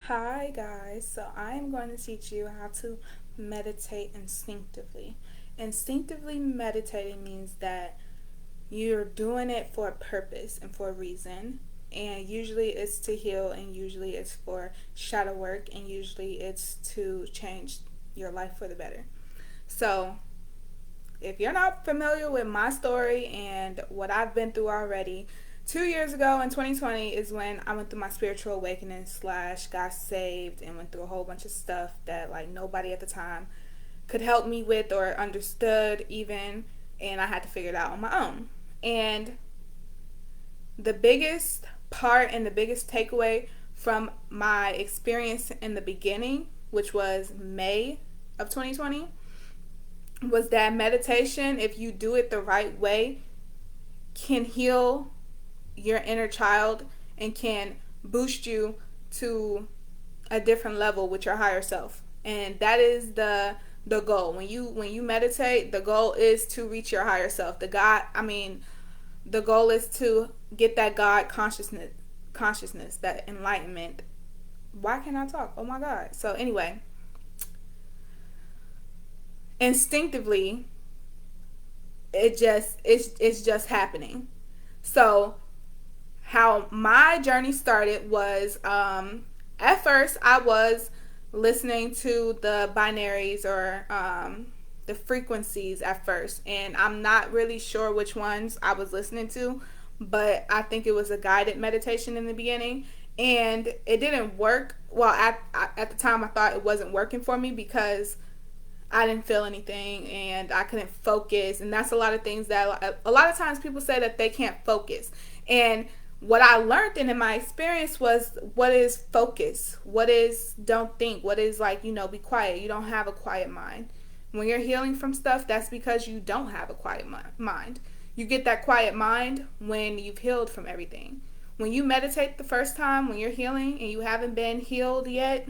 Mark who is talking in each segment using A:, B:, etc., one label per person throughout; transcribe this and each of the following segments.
A: Hi guys, so I'm going to teach you how to meditate instinctively. Instinctively meditating means that you're doing it for a purpose and for a reason, and usually it's to heal, and usually it's for shadow work, and usually it's to change your life for the better. So, if you're not familiar with my story and what I've been through already, 2 years ago in 2020 is when I went through my spiritual awakening slash got saved and went through a whole bunch of stuff that like nobody at the time could help me with or understood even, and I had to figure it out on my own. And the biggest part and the biggest takeaway from my experience in the beginning, which was May of 2020, was that meditation, if you do it the right way, can heal your inner child and can boost you to a different level with your higher self. And that is the goal. When you meditate, the goal is to reach your higher self. The goal is to get that God consciousness, that enlightenment. Why can't I talk? Oh my God. So anyway, instinctively it's just happening. So how my journey started was, at first I was listening to the binaries or the frequencies at first, and I'm not really sure which ones I was listening to, but I think it was a guided meditation in the beginning, and it didn't work. Well, at the time I thought it wasn't working for me because I didn't feel anything and I couldn't focus. And that's a lot of things that a lot of times people say that they can't focus. And what I learned and in my experience was what is focus, what is don't think, what is like, be quiet. You don't have a quiet mind. When you're healing from stuff, that's because you don't have a quiet mind. You get that quiet mind when you've healed from everything. When you meditate the first time, when you're healing and you haven't been healed yet,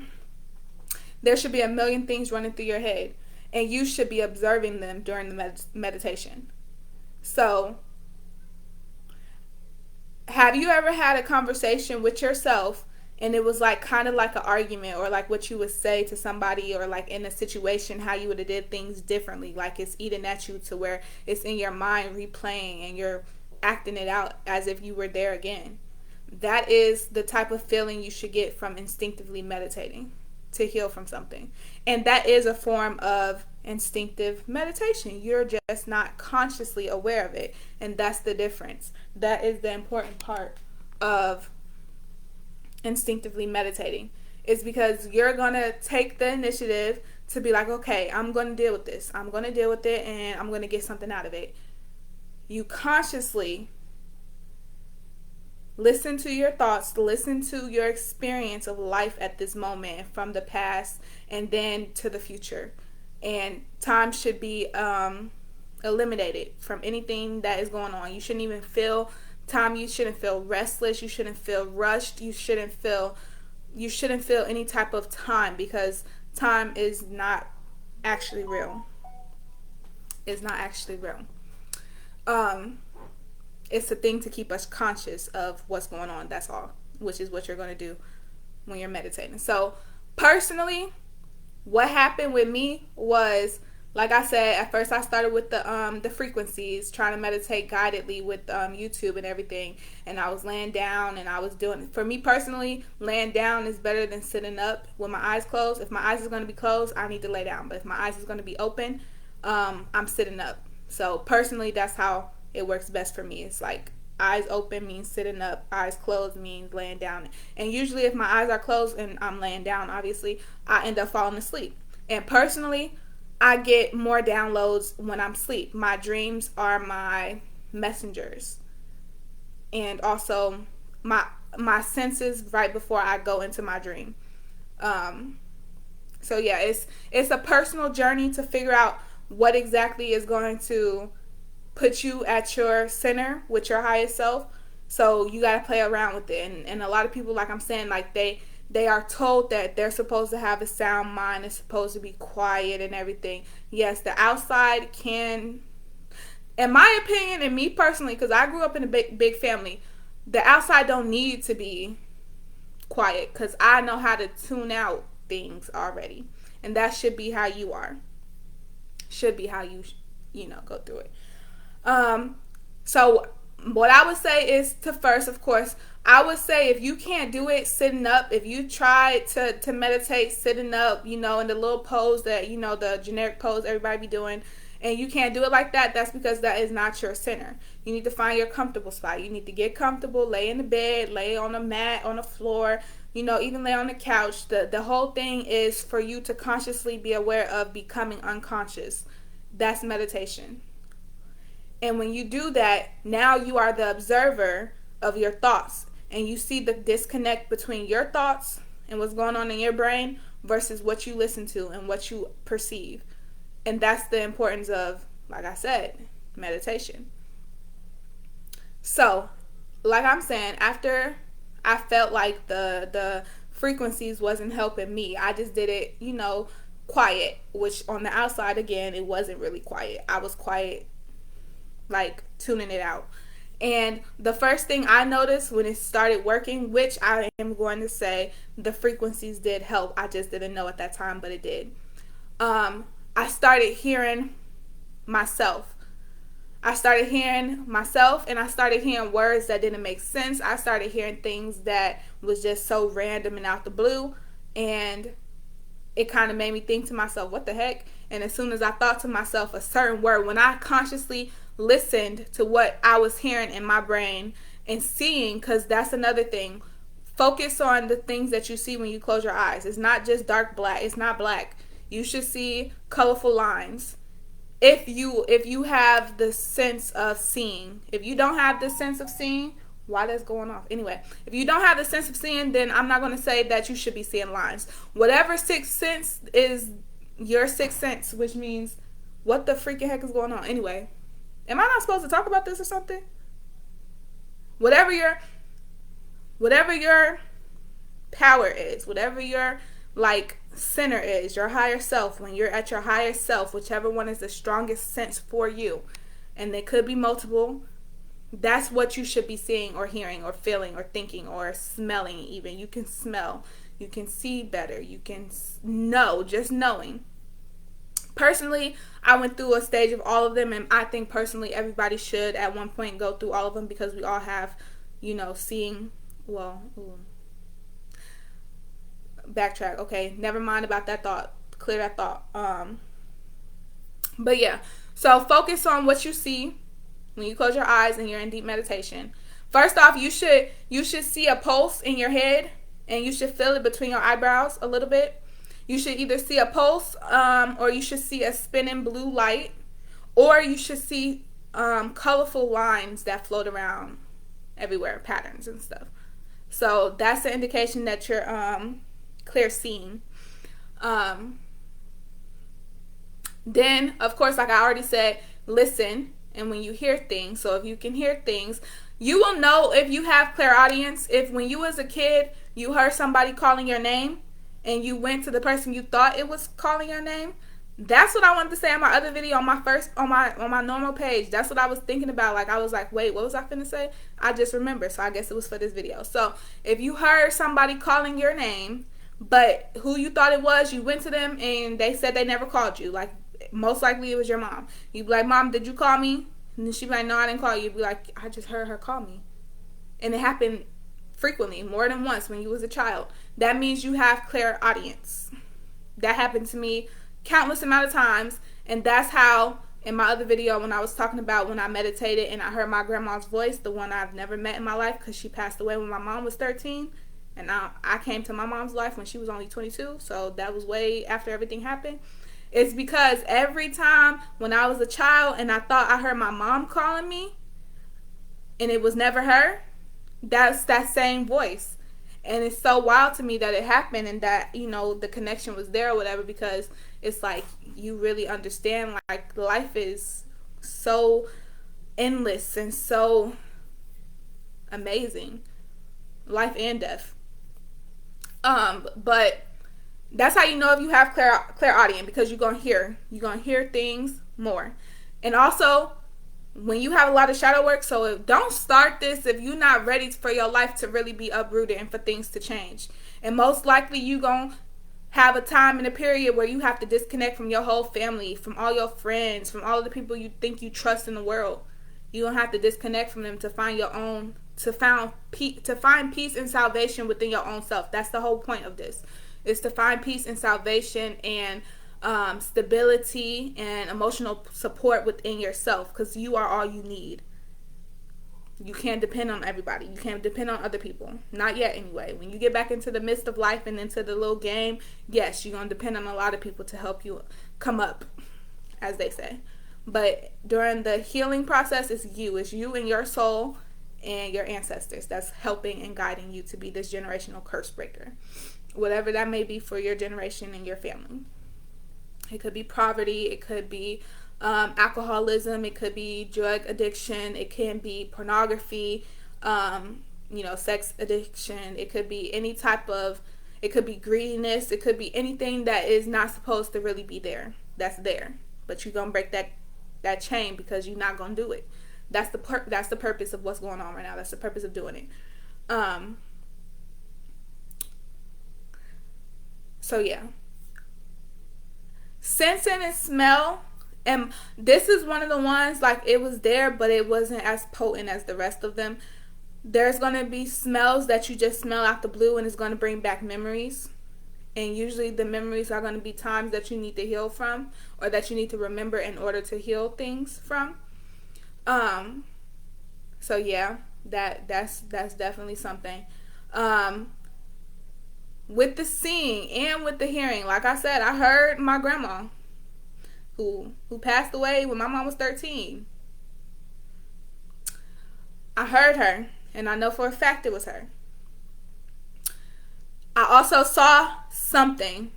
A: there should be a million things running through your head, and you should be observing them during the meditation. So, have you ever had a conversation with yourself and it was like kind of like an argument, or like what you would say to somebody, or like in a situation how you would have did things differently, like it's eating at you to where it's in your mind replaying and you're acting it out as if you were there again? That is the type of feeling you should get from instinctively meditating to heal from something. And that is a form of instinctive meditation. You're just not consciously aware of it. And that's the difference. That is the important part of instinctively meditating. Is because you're going to take the initiative to be like, okay, I'm going to deal with this. I'm going to deal with it and I'm going to get something out of it. You consciously listen to your thoughts, listen to your experience of life at this moment from the past and then to the future. And time should be eliminated from anything that is going on. You shouldn't even feel time. You shouldn't feel restless. You shouldn't feel rushed. You shouldn't feel any type of time, because time is not actually real. It's not actually real. It's a thing to keep us conscious of what's going on. That's all, which is what you're going to do when you're meditating. So personally, what happened with me was, like I said, at first I started with the frequencies, trying to meditate guidedly with YouTube and everything, and I was laying down and I was doing, for me personally, laying down is better than sitting up with my eyes closed. If my eyes is going to be closed, I need to lay down, but if my eyes is going to be open, I'm sitting up. So personally, that's how it works best for me. It's like eyes open means sitting up, eyes closed means laying down. And usually if my eyes are closed and I'm laying down, obviously, I end up falling asleep. And personally, I get more downloads when I'm asleep. My dreams are my messengers. And also my senses right before I go into my dream. So yeah, it's a personal journey to figure out what exactly is going to put you at your center with your highest self. So you got to play around with it. And a lot of people, like I'm saying, like they are told that they're supposed to have a sound mind, it's supposed to be quiet and everything. Yes, the outside can, in my opinion, and me personally, because I grew up in a big family, the outside don't need to be quiet, because I know how to tune out things already. And that should be how you are. Should be how you, go through it. So what I would say is to first, of course, I would say if you can't do it sitting up, if you try to meditate sitting up, in the little pose that, the generic pose everybody be doing, and you can't do it like that, that's because that is not your center. You need to find your comfortable spot. You need to get comfortable, lay in the bed, lay on a mat, on the floor, even lay on the couch. The whole thing is for you to consciously be aware of becoming unconscious. That's meditation. And when you do that, now you are the observer of your thoughts. And you see the disconnect between your thoughts and what's going on in your brain versus what you listen to and what you perceive. And that's the importance of, like I said, meditation. So, like I'm saying, after I felt like the frequencies wasn't helping me, I just did it, quiet, which on the outside, again, it wasn't really quiet. I was quiet, like tuning it out. And the first thing I noticed when it started working, which I am going to say the frequencies did help, I just didn't know at that time, but it did. I started hearing myself. And I started hearing words that didn't make sense. I started hearing things that was just so random and out the blue. And it kind of made me think to myself, what the heck? And as soon as I thought to myself a certain word, when I consciously listened to what I was hearing in my brain and seeing, because that's another thing. Focus on the things that you see when you close your eyes. It's not just dark black. It's not black. You should see colorful lines. If you have the sense of seeing. If you don't have the sense of seeing, why that's going off? Anyway, if you don't have the sense of seeing, then I'm not going to say that you should be seeing lines. Whatever sixth sense is your sixth sense, which means what the freaking heck is going on? Anyway, am I not supposed to talk about this or something? Whatever your power is, whatever your center is, your higher self, when you're at your higher self, whichever one is the strongest sense for you, and they could be multiple, that's what you should be seeing or hearing or feeling or thinking or smelling. Even you can smell, you can see better, you can know, just knowing. Personally, I went through a stage of all of them, and I think personally everybody should at one point go through all of them, because we all have, seeing, backtrack. Okay, never mind about that thought. Clear that thought. But yeah, so focus on what you see when you close your eyes and you're in deep meditation. First off, you should see a pulse in your head, and you should feel it between your eyebrows a little bit. You should either see a pulse, or you should see a spinning blue light, or you should see colorful lines that float around everywhere, patterns and stuff. So that's the indication that you're clear seeing. Then, of course, like I already said, listen. And when you hear things, so if you can hear things, you will know if you have clairaudience. If when you was a kid, you heard somebody calling your name, and you went to the person you thought it was calling your name. That's what I wanted to say in my other video on my normal page. That's what I was thinking about. I was like, wait, what was I finna say? I just remembered, so I guess it was for this video. So if you heard somebody calling your name, but who you thought it was, you went to them and they said they never called you. Most likely it was your mom. You'd be like, Mom, did you call me? And then she'd be like, no, I didn't call you. You'd be like, I just heard her call me. And it happened frequently, more than once when you was a child. That means you have clairaudience. That happened to me countless amount of times, and that's how in my other video when I was talking about when I meditated and I heard my grandma's voice, the one I've never met in my life because she passed away when my mom was 13, and I came to my mom's life when she was only 22, so that was way after everything happened. It's because every time when I was a child and I thought I heard my mom calling me and it was never her, that's that same voice. And it's so wild to me that it happened and that, the connection was there or whatever, because it's like you really understand life is so endless and so amazing. Life and death. But that's how you know if you have clairaudience, because you're gonna hear things more. And also, when you have a lot of shadow work. So don't start this if you're not ready for your life to really be uprooted and for things to change. And most likely you gonna have a time and a period where you have to disconnect from your whole family, from all your friends, from all of the people you think you trust in the world. You're gonna have to disconnect from them to find your own, to find peace and salvation within your own self. That's the whole point of this, is to find peace and salvation and stability and emotional support within yourself, because you are all you need. You can't depend on everybody. You can't depend on other people. Not yet, anyway. When you get back into the midst of life and into the little game, yes, you're going to depend on a lot of people to help you come up, as they say. But during the healing process, it's you and your soul and your ancestors that's helping and guiding you to be this generational curse breaker, whatever that may be for your generation and your family. It could be poverty, it could be alcoholism, it could be drug addiction, it can be pornography, sex addiction, it could be any type of, it could be greediness, it could be anything that is not supposed to really be there, that's there. But you're going to break that chain because you're not going to do it. That's the purpose of what's going on right now. That's the purpose of doing it. So yeah. Sensing and smell, and this is one of the ones, like, it was there but it wasn't as potent as the rest of them. There's going to be smells that you just smell out the blue and it's going to bring back memories, and usually the memories are going to be times that you need to heal from, or that you need to remember in order to heal things from. So yeah, that's definitely something. With the seeing and with the hearing, like I said, I heard my grandma who passed away when my mom was 13. I heard her, and I know for a fact it was her. I also saw something.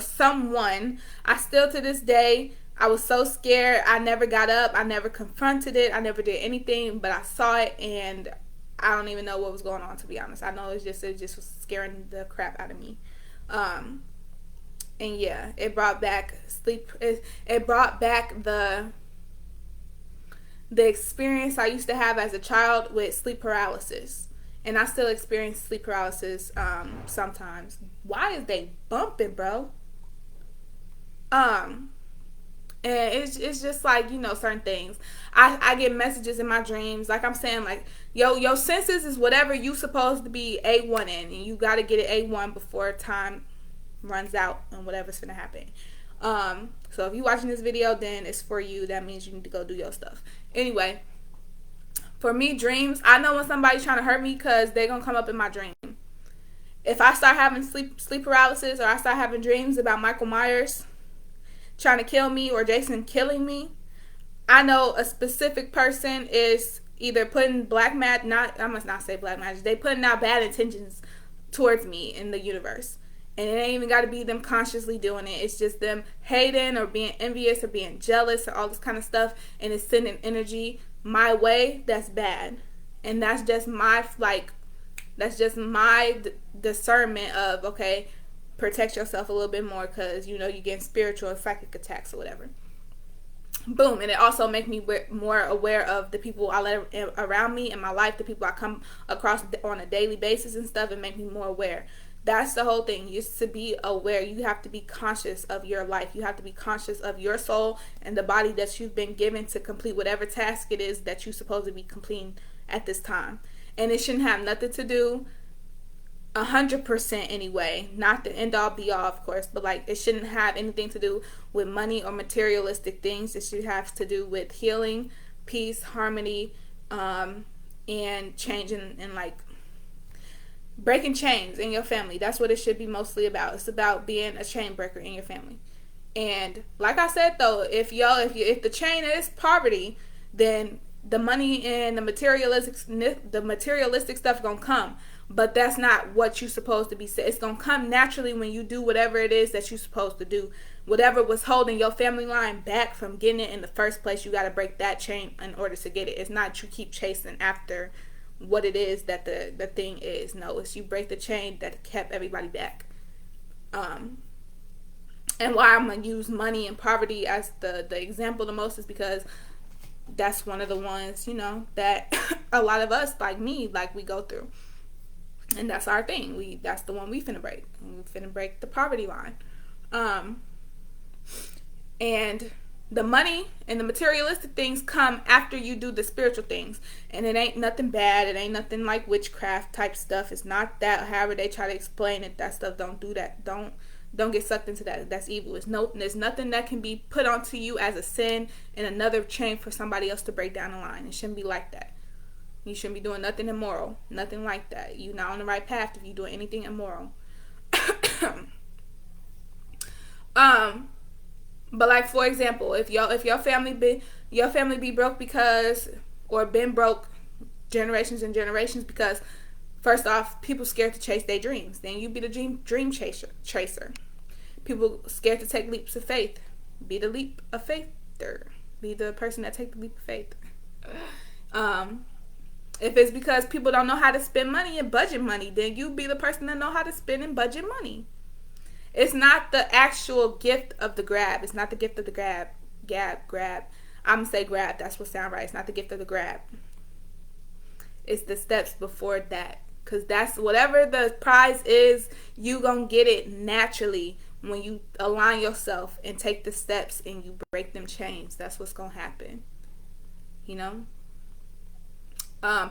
A: Someone. I still, to this day, I was so scared. I never got up. I never confronted it. I never did anything, but I saw it, and I don't even know what was going on, to be honest. I know it just was scaring the crap out of me. And yeah, it brought back sleep. It brought back the experience I used to have as a child with sleep paralysis. And I still experience sleep paralysis sometimes. Why is they bumping, bro? And it's just like, certain things. I get messages in my dreams. Like I'm saying, like, your senses is whatever you supposed to be A1 in. And you got to get it A1 before time runs out and whatever's going to happen. So if you're watching this video, then it's for you. That means you need to go do your stuff. Anyway, for me, dreams, I know when somebody's trying to hurt me because they're going to come up in my dream. If I start having sleep paralysis, or I start having dreams about Michael Myers trying to kill me or Jason killing me, I know a specific person is either putting black magic, I must not say black magic, they putting out bad intentions towards me in the universe. And it ain't even got to be them consciously doing it. It's just them hating or being envious or being jealous or all this kind of stuff. And it's sending energy my way that's bad. And that's just my, discernment of, okay, protect yourself a little bit more because, you're getting spiritual and psychic attacks or whatever. Boom. And it also makes me more aware of the people I let around me in my life, the people I come across on a daily basis and stuff, and make me more aware. That's the whole thing. You have to be aware. You have to be conscious of your life. You have to be conscious of your soul and the body that you've been given to complete whatever task it is that you're supposed to be completing at this time. And it shouldn't have nothing to do, 100% anyway, not the end all be all, of course, but it shouldn't have anything to do with money or materialistic things. It should have to do with healing, peace, harmony, and changing and breaking chains in your family. That's what it should be mostly about. It's about being a chain breaker in your family. And like I said though, if the chain is poverty, then the money and the materialistic stuff gonna come. But that's not what you're supposed to be saying. It's gonna come naturally when you do whatever it is that you're supposed to do. Whatever was holding your family line back from getting it in the first place, you gotta break that chain in order to get it. It's not you keep chasing after what it is that the thing is. No, it's you break the chain that kept everybody back. And why I'm gonna use money and poverty as the example the most is because that's one of the ones, that a lot of us, like me, like we go through. And that's our thing. That's the one we finna break. We finna break the poverty line. And the money and the materialistic things come after you do the spiritual things. And it ain't nothing bad. It ain't nothing like witchcraft type stuff. It's not that. However they try to explain it, that stuff, don't do that. Don't get sucked into that. That's evil. There's nothing that can be put onto you as a sin and another chain for somebody else to break down the line. It shouldn't be like that. You shouldn't be doing nothing immoral. Nothing like that. You're not on the right path if you're doing anything immoral. But like, for example, if your family be broke because, or been broke generations and generations because, first off, people scared to chase their dreams. Then you be the dream chaser. People scared to take leaps of faith. Be the leap of faither. Be the person that take the leap of faith. If it's because people don't know how to spend money and budget money, then you be the person that know how to spend and budget money. It's not the actual gift of the grab. It's not the gift of the grab. I'm going to say grab. That's what sounds right. It's not the gift of the grab. It's the steps before that. Because that's whatever the prize is, you going to get it naturally when you align yourself and take the steps and you break them chains. That's what's going to happen.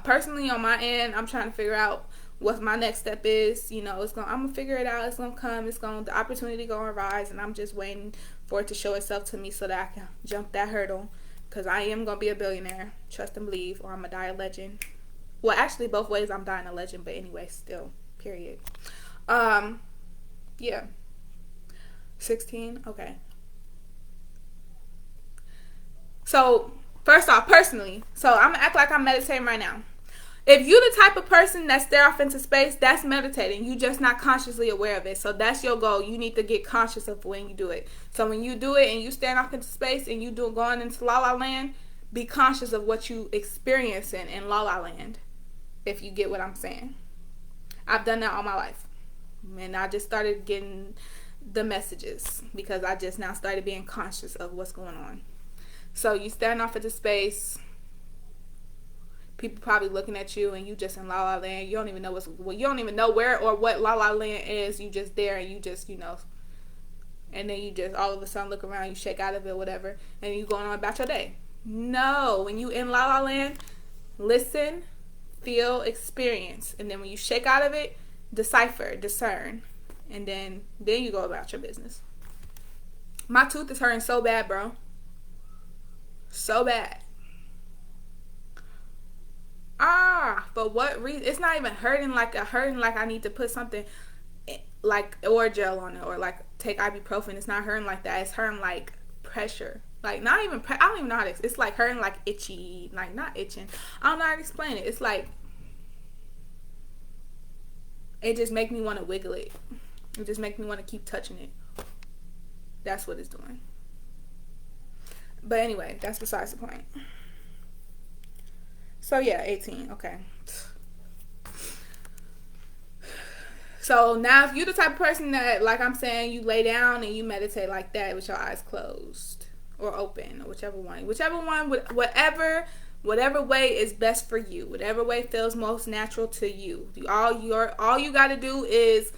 A: Personally, on my end, I'm trying to figure out what my next step is. I'm gonna figure it out. It's gonna come. The opportunity gonna arise, and I'm just waiting for it to show itself to me so that I can jump that hurdle. Cause I am gonna be a billionaire, trust and believe, or I'm gonna die a legend. Well, actually, both ways I'm dying a legend, but anyway, still, period. Yeah. 16. Okay. So, first off, personally, I'm gonna act like I'm meditating right now. If you the type of person that stare off into space, that's meditating. You just not consciously aware of it. So that's your goal. You need to get conscious of when you do it. So when you do it and you staring off into space and you going into La La Land, be conscious of what you experiencing in La La Land. If you get what I'm saying. I've done that all my life. And I just started getting the messages because I just now started being conscious of what's going on. So you staring off into space. People probably looking at you and you just in La La Land. You don't even know you don't even know where or what La La Land is. You just there and you just, and then you just all of a sudden look around, you shake out of it, whatever, and you going on about your day. No, when you in La La Land, listen, feel, experience, and then when you shake out of it, decipher, discern, and then you go about your business. My tooth is hurting so bad, bro. So bad. For what reason? It's not even hurting like I need to put something like Orajel on it or like take ibuprofen. It's not hurting like that. It's hurting like pressure. Like not even I don't even know how to. It's like hurting like itchy, like not itching. I don't know how to explain it. It's like it just make me want to wiggle it. It just make me want to keep touching it. That's what it's doing. But anyway, that's besides the point. So yeah, 18. Okay. So now if you're the type of person that, like I'm saying, you lay down and you meditate like that with your eyes closed or open, or whichever one, whatever way is best for you, whatever way feels most natural to you. All you got to do is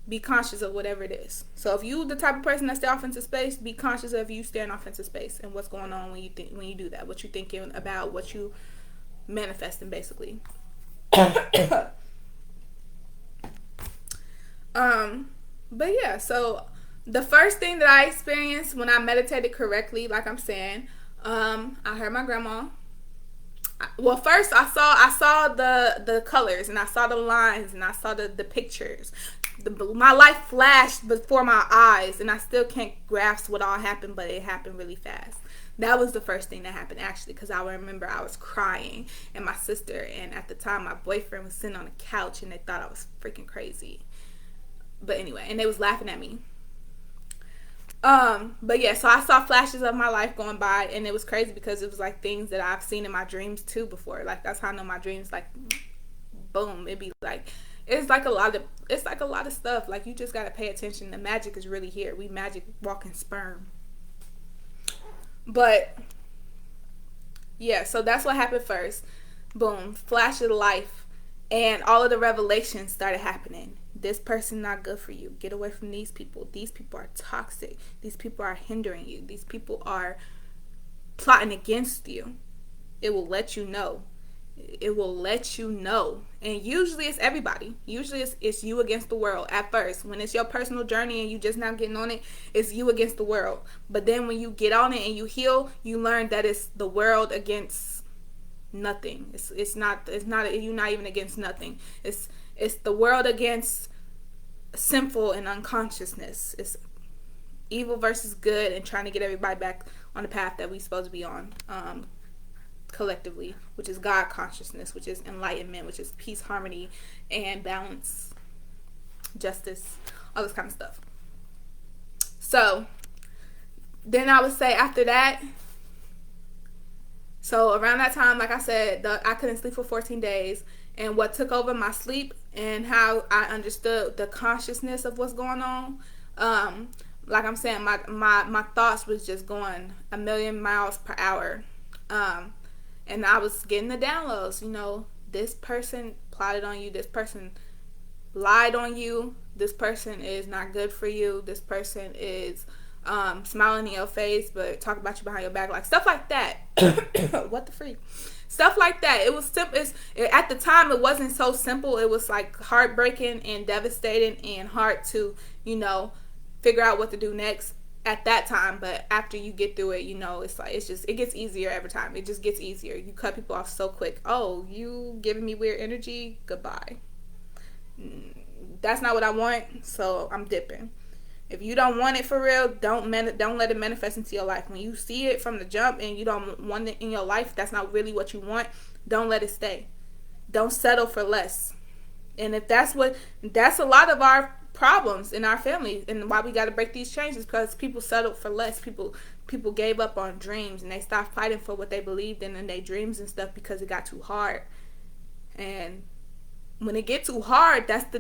A: be conscious of whatever it is. So if you the type of person that stare off into space, be conscious of you staring off into space and what's going on when you do that. What you thinking about, what you manifesting, basically. But yeah, so the first thing that I experienced when I meditated correctly, like I'm saying, I heard my grandma. Well, first I saw the colors and I saw the lines and I saw the pictures. My life flashed before my eyes and I still can't grasp what all happened, but it happened really fast. That was the first thing that happened, actually, because I remember I was crying and my sister, and at the time my boyfriend was sitting on the couch and they thought I was freaking crazy. But anyway, and they was laughing at me. But yeah, so I saw flashes of my life going by, and it was crazy because it was like things that I've seen in my dreams too before. Like that's how I know my dreams, like boom, it'd be like it's like a lot of stuff. Like you just gotta pay attention. The magic is really here. We magic walking sperm. But Yeah, so that's what happened first. Boom, flash of life, and all of the revelations started happening. This person not good for you. Get away from these people. These people are toxic. These people are hindering you. These people are plotting against you. It will let you know. It will let you know. And usually it's everybody. Usually it's you against the world at first. When it's your personal journey and you just not getting on it, it's you against the world. But then when you get on it and you heal, you learn that it's the world against nothing. It's not you're not even against nothing. It's the world against sinful and unconsciousness. It's evil versus good and trying to get everybody back on the path that we supposed to be on. Collectively, which is God consciousness, which is enlightenment, which is peace, harmony, and balance, justice, all this kind of stuff. So then I would say after that, so around that time, like I said, I couldn't sleep for 14 days, and what took over my sleep and how I understood the consciousness of what's going on, like I'm saying, my thoughts was just going a million miles per hour. And I was getting the downloads, this person plotted on you, this person lied on you, this person is not good for you, this person is smiling in your face but talk about you behind your back, like stuff like that. What the freak? Stuff like that. It was simple. At the time, it wasn't so simple. It was like heartbreaking and devastating and hard to, figure out what to do next at that time. But after you get through it, it gets easier every time. It just gets easier. You cut people off so quick. Oh, you giving me weird energy? Goodbye. That's not what I want, so I'm dipping. If you don't want it for real, don't let it manifest into your life. When you see it from the jump and you don't want it in your life, that's not really what you want, don't let it stay. Don't settle for less. And if that's a lot of our problems in our family, and why we got to break these chains, is because people settled for less. People gave up on dreams, and they stopped fighting for what they believed in their dreams and stuff because it got too hard. And when it get too hard, that's the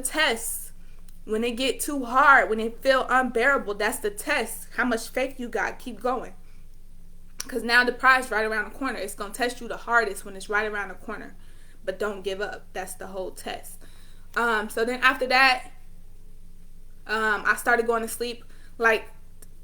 A: test. When it get too hard, when it feel unbearable, that's the test. How much faith you got. Keep going. Because now the prize right around the corner. It's going to test you the hardest when it's right around the corner. But don't give up. That's the whole test. So then after that, I started going to sleep. Like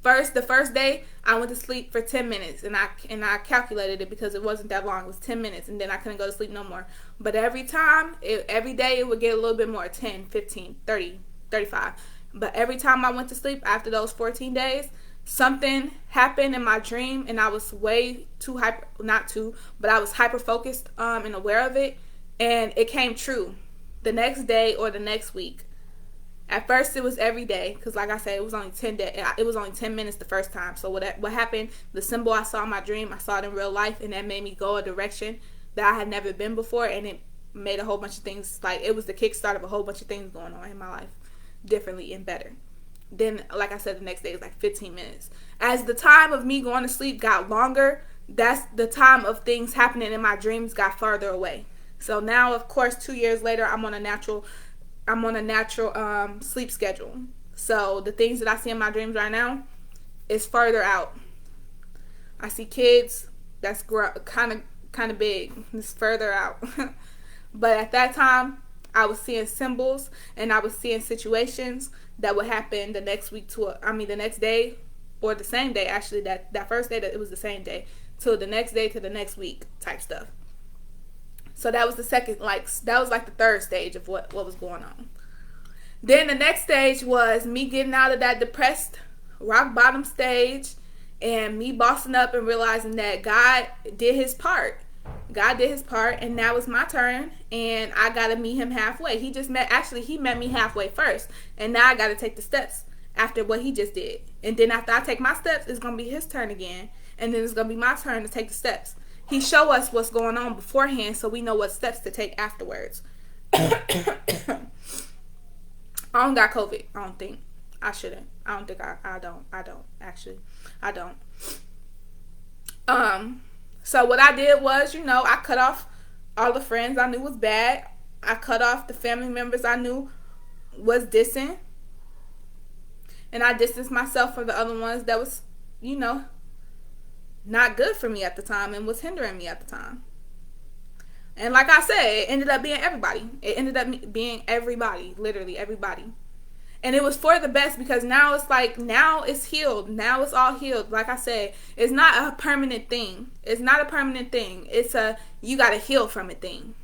A: the first day, I went to sleep for 10 minutes. And I calculated it because it wasn't that long. It was 10 minutes. And then I couldn't go to sleep no more. But every day, it would get a little bit more. 10, 15, 30. 35. But every time I went to sleep after those 14 days, something happened in my dream, and I was way too I was hyper focused and aware of it, and it came true the next day or the next week. At first it was every day, because like I said, it was only 10 minutes the first time. So what happened, the symbol I saw in my dream, I saw it in real life, and that made me go a direction that I had never been before, and it made a whole bunch of things, like it was the kickstart of a whole bunch of things going on in my life differently and better. Then, like I said, the next day is like 15 minutes. As the time of me going to sleep got longer, that's the time of things happening in my dreams got further away. So now, of course, 2 years later, I'm on a natural sleep schedule. So the things that I see in my dreams right now is further out. I see kids that's kind of big. It's further out. But at that time, I was seeing symbols, and I was seeing situations that would happen the next day, or the same day, actually, that first day, that it was the same day, to the next day, to the next week type stuff. So that was the third stage of what was going on. Then the next stage was me getting out of that depressed rock bottom stage, and me bossing up and realizing that God did his part. And now it's my turn, and I gotta meet him halfway. He met me halfway first, and now I gotta take the steps after what he just did. And then after I take my steps, it's gonna be his turn again, and then it's gonna be my turn to take the steps. He show us what's going on beforehand, so we know what steps to take afterwards. I don't got COVID. I don't think. I shouldn't. I don't think I don't actually. I don't. So what I did was, I cut off all the friends I knew was bad. I cut off the family members I knew was dissing. And I distanced myself from the other ones that was, not good for me at the time and was hindering me at the time. And like I said, it ended up being everybody. It ended up being everybody, literally everybody. And it was for the best, because now it's like, now it's healed. Now it's all healed. Like I said, it's not a permanent thing. It's not a permanent thing. It's a, you got to heal from it thing.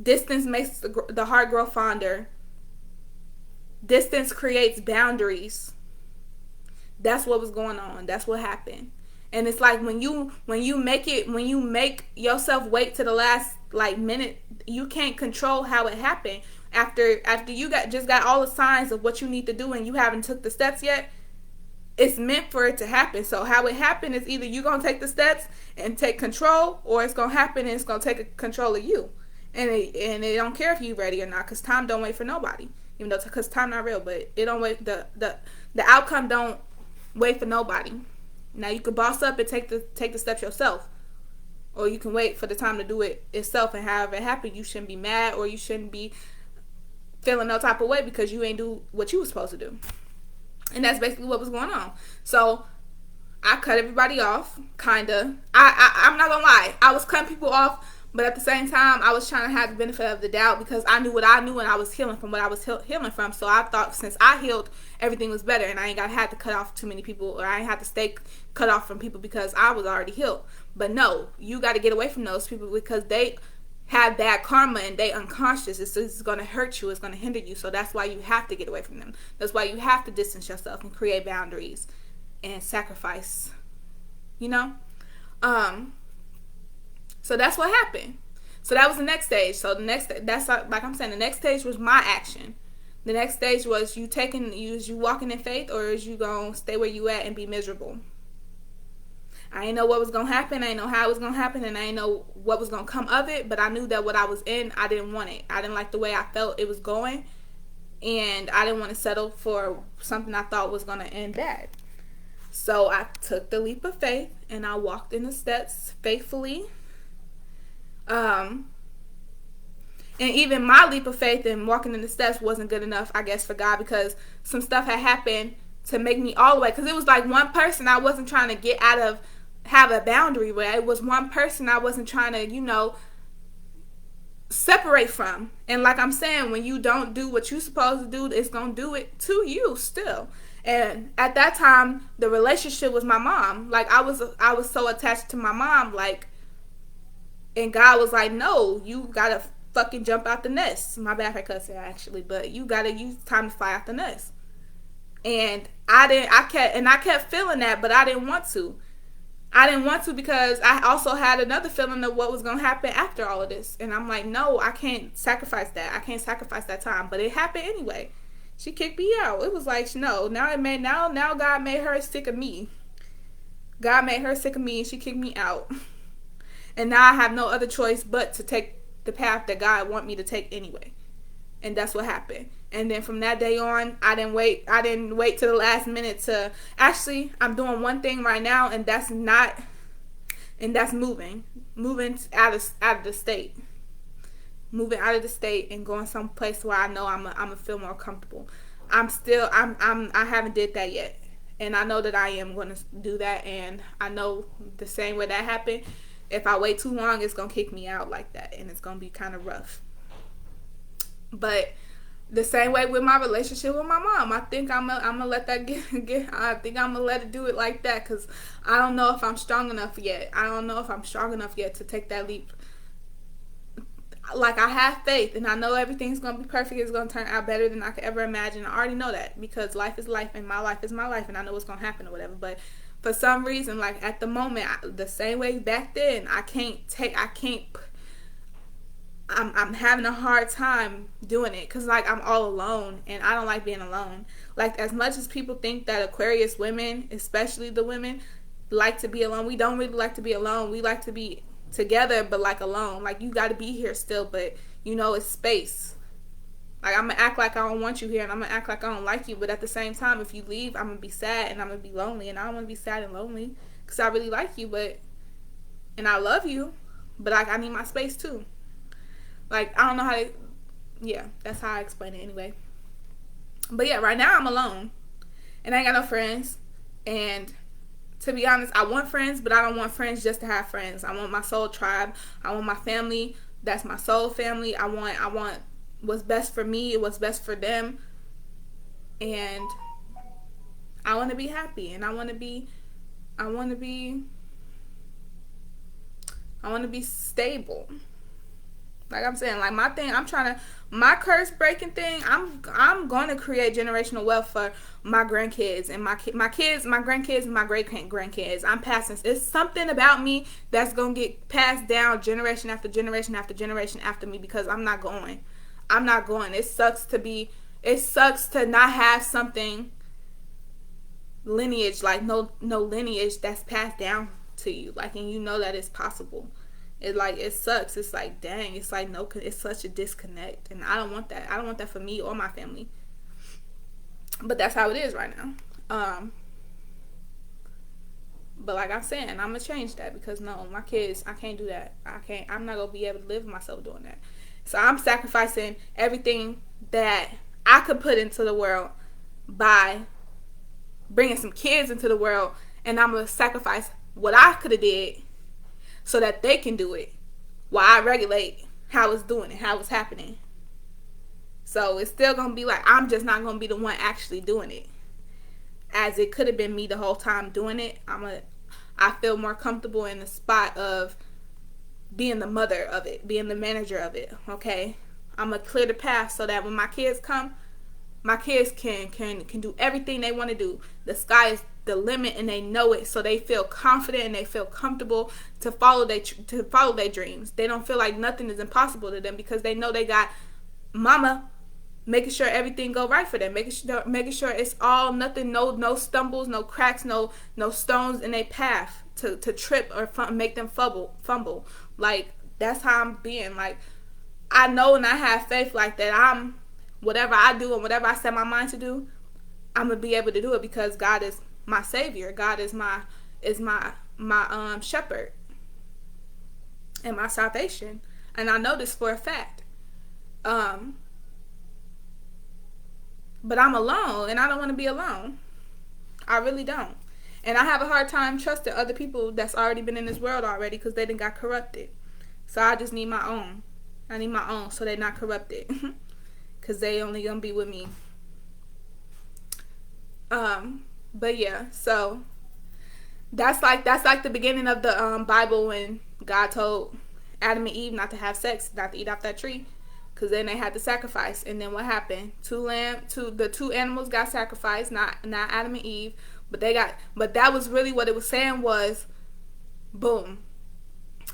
A: Distance makes the heart grow fonder. Distance creates boundaries. That's what was going on. That's what happened. And it's like when you make yourself wait to the last like minute, you can't control how it happened. After you got all the signs of what you need to do and you haven't took the steps yet, it's meant for it to happen. So how it happened is either you're going to take the steps and take control, or it's going to happen and it's going to take control of you. And they don't care if you're ready or not, because time don't wait for nobody. Even though, because time not real, but it don't wait. The outcome don't wait for nobody. Now you can boss up and take the steps yourself, or you can wait for the time to do it itself. And however it happened, you shouldn't be mad, or you shouldn't be feeling no type of way because you ain't do what you was supposed to do. And that's basically what was going on. So I cut everybody off, kinda. I'm not gonna lie, I was cutting people off, but at the same time, I was trying to have the benefit of the doubt, because I knew what I knew and I was healing from what I was healing from. So I thought since I healed, everything was better, and I ain't had to cut off too many people, or I ain't had to stay cut off from people because I was already healed. But no, you got to get away from those people, because they have bad karma and they unconscious. It's going to hurt you. It's going to hinder you. So that's why you have to get away from them. That's why you have to distance yourself and create boundaries and sacrifice, you know? So that's what happened. So that was the next stage. So the next, that's like I'm saying, the next stage was my action. The next stage was you walking in faith, or is you gonna stay where you at and be miserable? I didn't know what was gonna happen. I didn't know how it was gonna happen, and I didn't know what was gonna come of it. But I knew that what I was in, I didn't want it. I didn't like the way I felt it was going, and I didn't want to settle for something I thought was gonna end bad. So I took the leap of faith and I walked in the steps faithfully. And even my leap of faith and walking in the steps wasn't good enough, I guess, for God, because some stuff had happened to make me all the way. Because it was like one person I wasn't trying to get out of, have a boundary with. It was one person I wasn't trying to, separate from. And like I'm saying, when you don't do what you're supposed to do, it's going to do it to you still. And at that time, the relationship was my mom. Like, I was so attached to my mom, like, and God was like, no, you gotta fucking jump out the nest. My bad for cussing, actually, but you gotta use time to fly out the nest. And I kept feeling that, but I didn't want to. I didn't want to, because I also had another feeling of what was gonna happen after all of this. And I'm like, no, I can't sacrifice that. I can't sacrifice that time. But it happened anyway. She kicked me out. It was like, no, now God made her sick of me. God made her sick of me, and she kicked me out. And now I have no other choice but to take the path that God want me to take anyway. And that's what happened. And then from that day on, I didn't wait to the last minute to, actually, I'm doing one thing right now, and that's moving out of the state. Moving out of the state and going someplace where I know I'm gonna feel more comfortable. I haven't did that yet. And I know that I am going to do that, and I know the same way that happened, if I wait too long, it's going to kick me out like that, and it's going to be kind of rough. But the same way with my relationship with my mom, I think I'm gonna let that get. I think I'm gonna let it do it like that, because I don't know if I'm strong enough yet. I don't know if I'm strong enough yet to take that leap. Like, I have faith, and I know everything's going to be perfect. It's going to turn out better than I could ever imagine. I already know that, because life is life, and my life is my life, and I know what's going to happen or whatever. But for some reason, like, at the moment, the same way back then, I'm having a hard time doing it, because, like, I'm all alone, and I don't like being alone. Like, as much as people think that Aquarius women, especially the women, like to be alone, we don't really like to be alone. We like to be together, but like alone. Like, you got to be here still, but it's space. Like, I'm gonna act like I don't want you here, and I'm gonna act like I don't like you, but at the same time, if you leave, I'm gonna be sad, and I'm gonna be lonely, and I don't want to be sad and lonely, because I really like you, and I love you, but like, I need my space too. Like, I don't know how to, that's how I explain it anyway. But yeah, right now I'm alone, and I ain't got no friends, and To be honest, I want friends, but I don't want friends just to have friends. I want my soul tribe. I want my family. That's my soul family. I want what's best for me, what's best for them. And I want to be happy, and I want to be stable. Like I'm saying, like my thing, my curse breaking thing, I'm going to create generational wealth for my grandkids and my kids, my grandkids, and my great grandkids. I'm passing. It's something about me that's going to get passed down generation after generation after generation after me, because I'm not going. It sucks to not have something lineage, like no lineage that's passed down to you, like, and you know that it's possible. It sucks. It's like, dang, it's like it's such a disconnect, and I don't want that. I don't want that for me or my family. But that's how it is right now. But like I'm saying, I'm gonna change that, because no, my kids, I can't do that. I'm not gonna be able to live with myself doing that. So I'm sacrificing everything that I could put into the world by bringing some kids into the world, and I'm gonna sacrifice what I could have did so that they can do it while I regulate how it's doing it, how it's happening. So it's still going to be like, I'm just not going to be the one actually doing it, as it could have been me the whole time doing it. I feel more comfortable in the spot of being the mother of it, being the manager of it, okay? I'm going to clear the path so that when my kids come, my kids can do everything they want to do. The sky is the limit, and they know it, so they feel confident and they feel comfortable to follow their dreams. They don't feel like nothing is impossible to them, because they know they got mama making sure everything go right for them, making sure it's all nothing, no stumbles, no cracks, no stones in their path to trip or make them fumble. Like, that's how I'm being. Like, I know, and I have faith like that. Whatever I do and whatever I set my mind to do, I'm gonna be able to do it, because God is my savior. God is my shepherd and my salvation, and I know this for a fact. But I'm alone, and I don't want to be alone. I really don't. And I have a hard time trusting other people that's already been in this world already, because they done got corrupted. So I just need my own. I need my own, so they're not corrupted. Because they only gonna be with me. But yeah, so that's like the beginning of the Bible, when God told Adam and Eve not to have sex, not to eat off that tree, because then they had to sacrifice. And then what happened? The two animals got sacrificed, not Adam and Eve, but that was really what it was saying was, boom,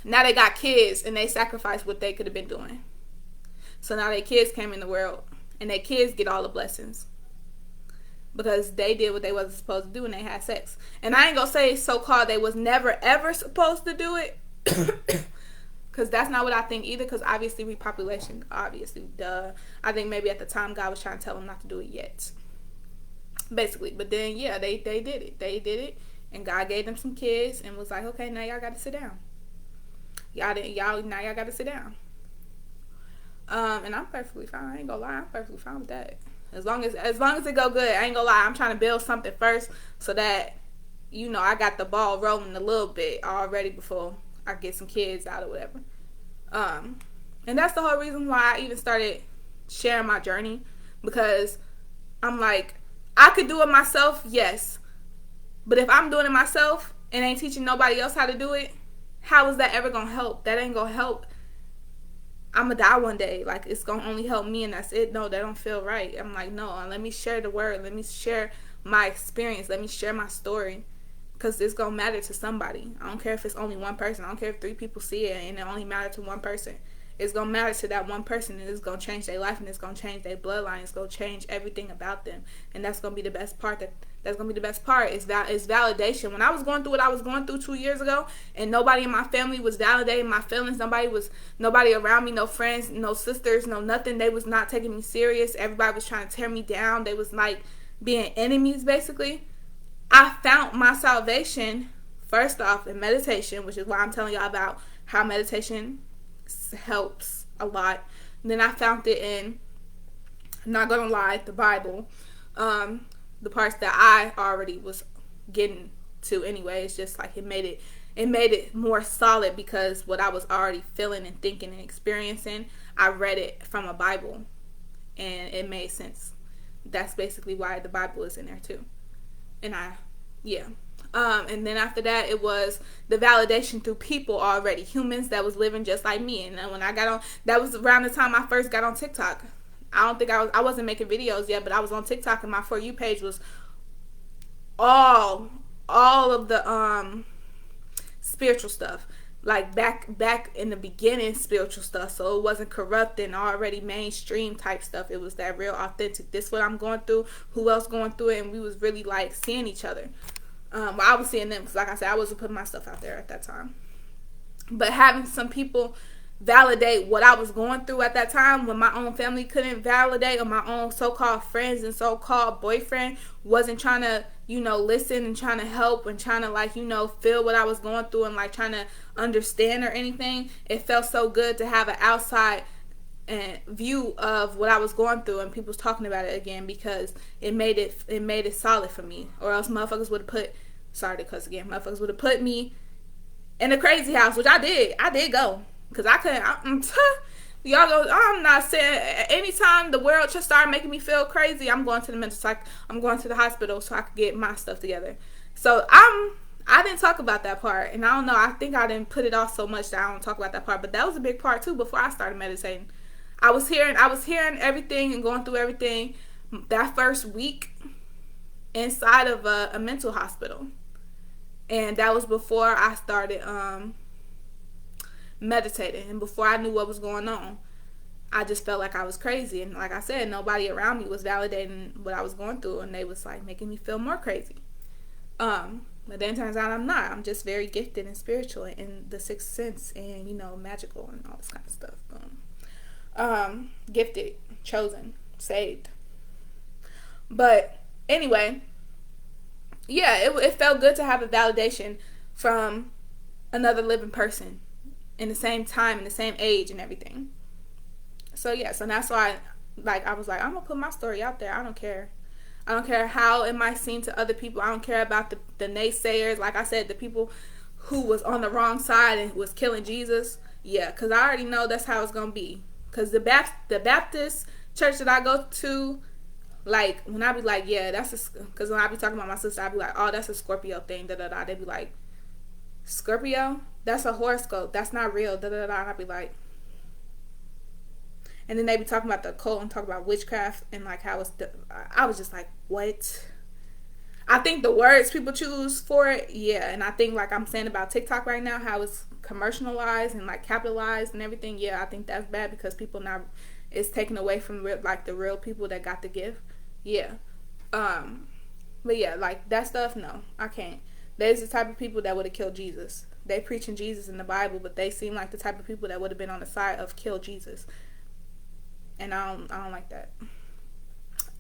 A: now they got kids, and they sacrificed what they could have been doing. So now their kids came in the world, and their kids get all the blessings, because they did what they wasn't supposed to do, and they had sex. And I ain't gonna say so-called they was never ever supposed to do it, because that's not what I think either, because obviously repopulation, obviously, duh. I think maybe at the time God was trying to tell them not to do it yet, basically. But then, yeah, they did it. They did it, and God gave them some kids and was like, okay, now y'all got to sit down. Now y'all got to sit down. And I'm perfectly fine. I ain't gonna lie, I'm perfectly fine with that. As long as it go good, I ain't gonna lie. I'm trying to build something first, so that, I got the ball rolling a little bit already before I get some kids out or whatever. And that's the whole reason why I even started sharing my journey, because I'm like, I could do it myself, yes, but if I'm doing it myself and ain't teaching nobody else how to do it, how is that ever gonna help? That ain't gonna help. I'm gonna die one day. Like, it's gonna only help me, and that's it. No, that don't feel right. I'm like, no, let me share the word. Let me share my experience. Let me share my story, because it's gonna matter to somebody. I don't care if it's only one person. I don't care if 3 people see it and it only matters to one person. It's gonna matter to that one person, and it's gonna change their life, and it's gonna change their bloodline. It's gonna change everything about them, and that's gonna be the best part. That's gonna be the best part is validation. When I was going through what I was going through 2 years ago, and nobody in my family was validating my feelings, nobody around me, no friends, no sisters, no nothing. They was not taking me serious. Everybody was trying to tear me down. They was like being enemies, basically. I found my salvation first off in meditation, which is why I'm telling y'all about how meditation helps a lot. And then I found it in, I'm not gonna lie, the Bible. The parts that I already was getting to anyway. It's just like it made it more solid, because what I was already feeling and thinking and experiencing, I read it from a Bible, and it made sense. That's basically why the Bible is in there too. And and then after that, it was the validation through people already, humans that was living just like me. And then when I got on, that was around the time I first got on TikTok. I wasn't making videos yet, but I was on TikTok, and my For You page was all of the spiritual stuff, like back in the beginning spiritual stuff. So it wasn't corrupt and already mainstream type stuff. It was that real authentic, this what I'm going through, who else going through it, and we was really like seeing each other. Well, I was seeing them, because like I said, I wasn't putting my stuff out there at that time. But having some people validate what I was going through at that time, when my own family couldn't validate, or my own so-called friends and so-called boyfriend wasn't trying to, listen and trying to help and trying to feel what I was going through and trying to understand or anything. It felt so good to have an outside view of what I was going through, and people's talking about it again, because it made it solid for me. Or else motherfuckers would have put me in a crazy house, which I did go. Because I couldn't, y'all go, I'm not saying, anytime the world just started making me feel crazy, I'm going to the mental psych, I'm going to the hospital so I could get my stuff together. So I didn't talk about that part, and I don't know, I think I didn't put it off so much that I don't talk about that part, but that was a big part too before I started meditating. I was hearing everything and going through everything that first week inside of a mental hospital. And that was before I started meditating, and before I knew what was going on. I just felt like I was crazy, and like I said, nobody around me was validating what I was going through, and they was making me feel more crazy. But then it turns out I'm not. I'm just very gifted and spiritual in the sixth sense, and magical and all this kind of stuff. Gifted, chosen, saved. But anyway, yeah, it felt good to have a validation from another living person in the same time, in the same age and everything. So yeah, so that's why I was like, I'm gonna put my story out there. I don't care how it might seem to other people. I don't care about the naysayers. Like I said, the people who was on the wrong side and was killing Jesus. Yeah, because I already know that's how it's gonna be. Because the Baptist church that I go to, when I be like, yeah, because when I be talking about my sister, I be like, oh, that's a Scorpio thing, da-da-da. They be like, Scorpio? That's a horoscope. That's not real, da-da-da. And I be like, and then they be talking about the occult and talk about witchcraft and how it's, I was just like, what? I think the words people choose for it, yeah. And I think I'm saying about TikTok right now, how it's commercialized and capitalized and everything, yeah, I think that's bad, because people now, it's taken away from the real people that got the gift. Yeah. But yeah, that stuff, no, I can't. There's the type of people that would have killed Jesus. They preaching Jesus in the Bible, but they seem like the type of people that would have been on the side of kill Jesus. And I don't like that.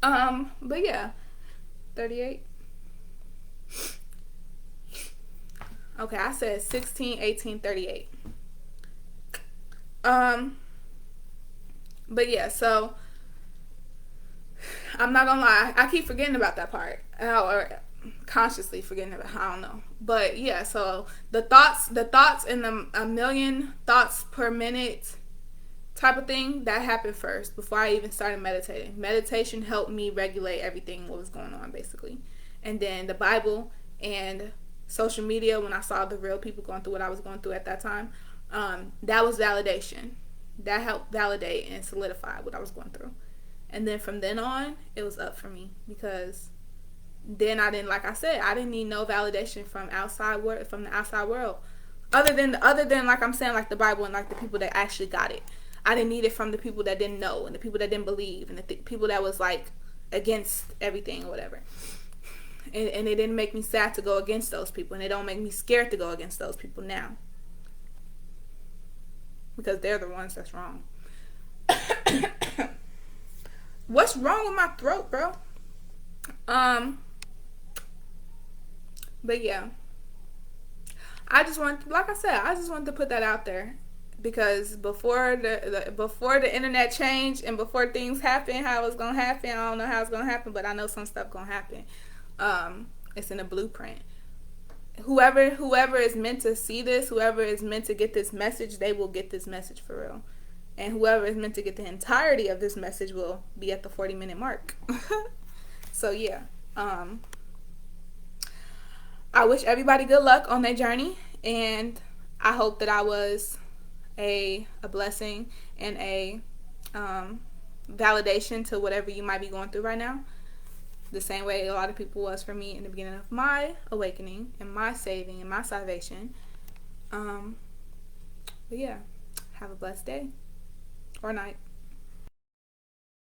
A: But yeah, 38. Okay, I said 16, 18, 38. But yeah, so I'm not gonna lie, I keep forgetting about that part, or consciously forgetting about it, I don't know. But yeah, so the thoughts and a million thoughts per minute type of thing, that happened first before I even started meditating. Meditation helped me regulate everything what was going on, basically. And then the Bible and social media, when I saw the real people going through what I was going through at that time, that was validation. That helped validate and solidify what I was going through. And then from then on, it was up for me, because then I didn't, like I said, I didn't need no validation from the outside world, other than like I'm saying, the Bible and the people that actually got it. I didn't need it from the people that didn't know, and the people that didn't believe, and the people that was against everything or whatever. And it didn't make me sad to go against those people, and it don't make me scared to go against those people now, because they're the ones that's wrong. What's wrong with my throat, bro? But yeah, I just wanted to put that out there, because before the internet changed and before things happen, how it's gonna happen, I don't know how it's gonna happen, but I know some stuff gonna happen. It's in a blueprint. whoever is meant to see this, whoever is meant to get this message, they will get this message for real. And whoever is meant to get the entirety of this message will be at the 40-minute mark. So yeah, I wish everybody good luck on their journey, and I hope that I was a blessing and a validation to whatever you might be going through right now. The same way a lot of people was for me in the beginning of my awakening and my saving and my salvation. But yeah, have a blessed day or night.